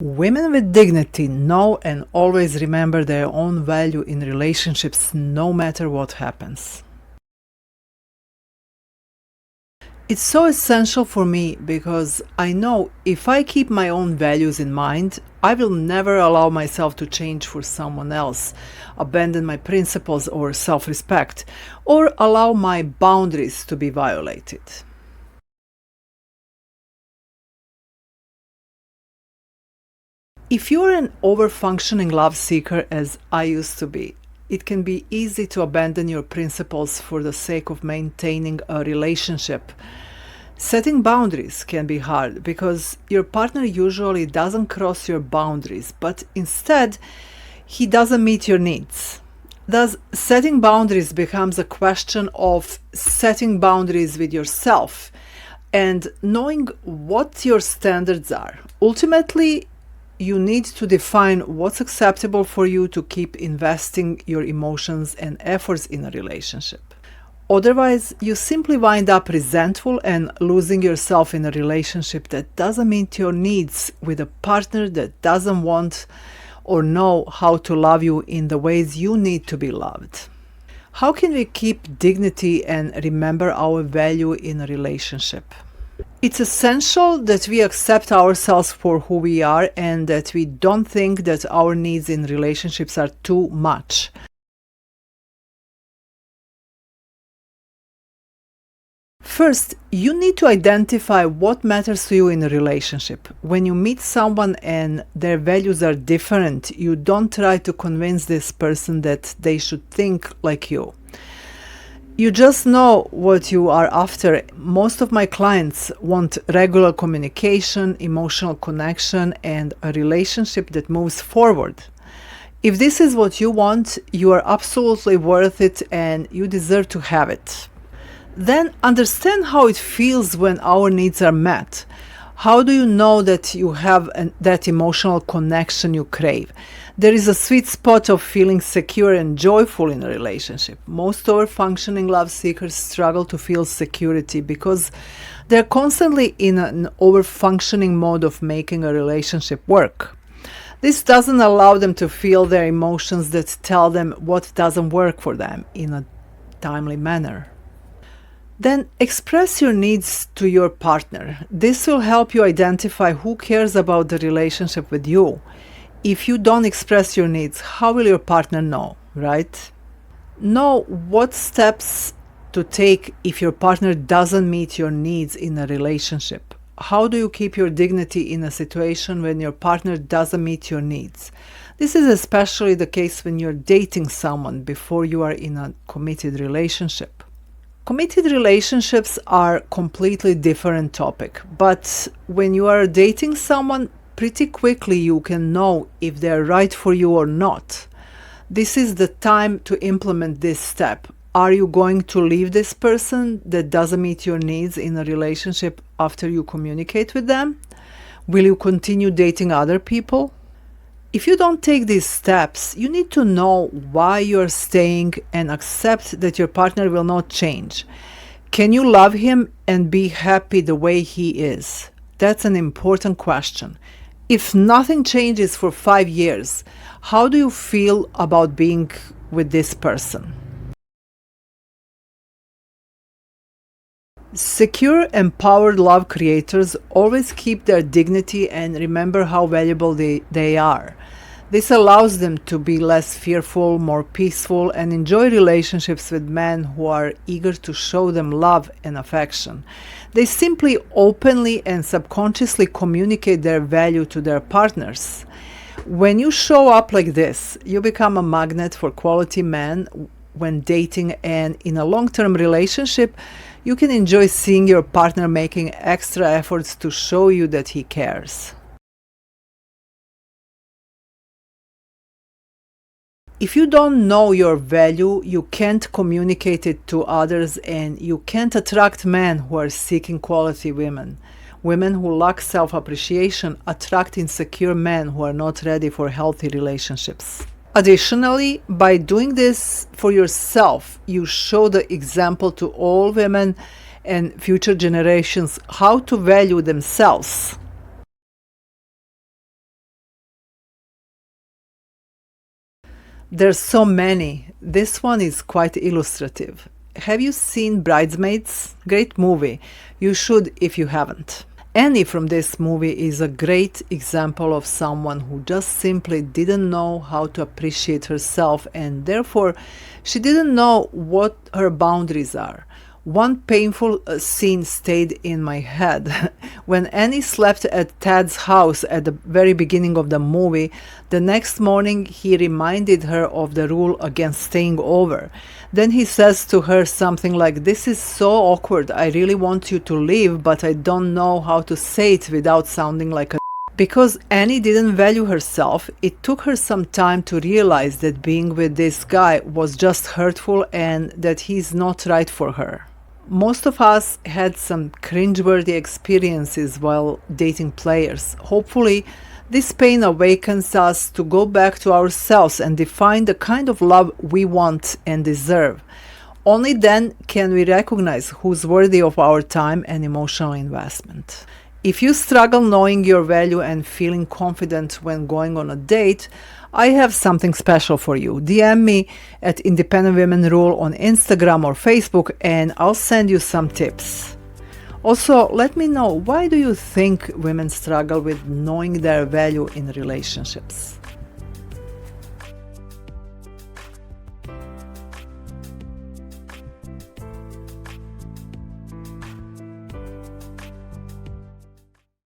Women with dignity know and always remember their own value in relationships no matter what happens. It's so essential for me because I know if I keep my own values in mind, I will never allow myself to change for someone else, abandon my principles or self-respect, or allow my boundaries to be violated. If you're an overfunctioning love seeker, as I used to be, it can be easy to abandon your principles for the sake of maintaining a relationship. Setting boundaries can be hard because your partner usually doesn't cross your boundaries, but instead, he doesn't meet your needs. Thus, setting boundaries becomes a question of setting boundaries with yourself and knowing what your standards are. Ultimately, you need to define what's acceptable for you to keep investing your emotions and efforts in a relationship. Otherwise, you simply wind up resentful and losing yourself in a relationship that doesn't meet your needs with a partner that doesn't want or know how to love you in the ways you need to be loved. How can we keep dignity and remember our value in a relationship? It's essential that we accept ourselves for who we are and that we don't think that our needs in relationships are too much. First, you need to identify what matters to you in a relationship. When you meet someone and their values are different, you don't try to convince this person that they should think like you. You just know what you are after. Most of my clients want regular communication, emotional connection, and a relationship that moves forward. If this is what you want, you are absolutely worth it and you deserve to have it. Then understand how it feels when our needs are met. How do you know that you have that emotional connection you crave? There is a sweet spot of feeling secure and joyful in a relationship. Most overfunctioning love seekers struggle to feel security because they're constantly in an overfunctioning mode of making a relationship work. This doesn't allow them to feel their emotions that tell them what doesn't work for them in a timely manner. Then express your needs to your partner. This will help you identify who cares about the relationship with you. If you don't express your needs, how will your partner know, right? Know what steps to take if your partner doesn't meet your needs in a relationship. How do you keep your dignity in a situation when your partner doesn't meet your needs? This is especially the case when you're dating someone before you are in a committed relationship. Committed relationships are a completely different topic, but when you are dating someone, pretty quickly you can know if they're right for you or not. This is the time to implement this step. Are you going to leave this person that doesn't meet your needs in a relationship after you communicate with them? Will you continue dating other people? If you don't take these steps, you need to know why you're staying and accept that your partner will not change. Can you love him and be happy the way he is? That's an important question. If nothing changes for 5 years, how do you feel about being with this person? Secure, empowered love creators always keep their dignity and remember how valuable they are. This allows them to be less fearful, more peaceful, and enjoy relationships with men who are eager to show them love and affection. They simply openly and subconsciously communicate their value to their partners. When you show up like this, you become a magnet for quality men when dating, and in a long-term relationship, you can enjoy seeing your partner making extra efforts to show you that he cares. If you don't know your value, you can't communicate it to others and you can't attract men who are seeking quality women. Women who lack self-appreciation attract insecure men who are not ready for healthy relationships. Additionally, by doing this for yourself, you show the example to all women and future generations how to value themselves. There's so many. This one is quite illustrative. Have you seen Bridesmaids? Great movie. You should if you haven't. Annie from this movie is a great example of someone who just simply didn't know how to appreciate herself, and therefore she didn't know what her boundaries are. One painful scene stayed in my head. When Annie slept at Ted's house at the very beginning of the movie, the next morning he reminded her of the rule against staying over. Then he says to her something like, "This is so awkward. I really want you to leave, but I don't know how to say it without sounding like a..." Because Annie didn't value herself, it took her some time to realize that being with this guy was just hurtful and that he's not right for her. Most of us had some cringeworthy experiences while dating players. Hopefully, this pain awakens us to go back to ourselves and define the kind of love we want and deserve. Only then can we recognize who's worthy of our time and emotional investment. If you struggle knowing your value and feeling confident when going on a date, I have something special for you. DM me at Independent Women Rule on Instagram or Facebook and I'll send you some tips. Also, let me know, why do you think women struggle with knowing their value in relationships?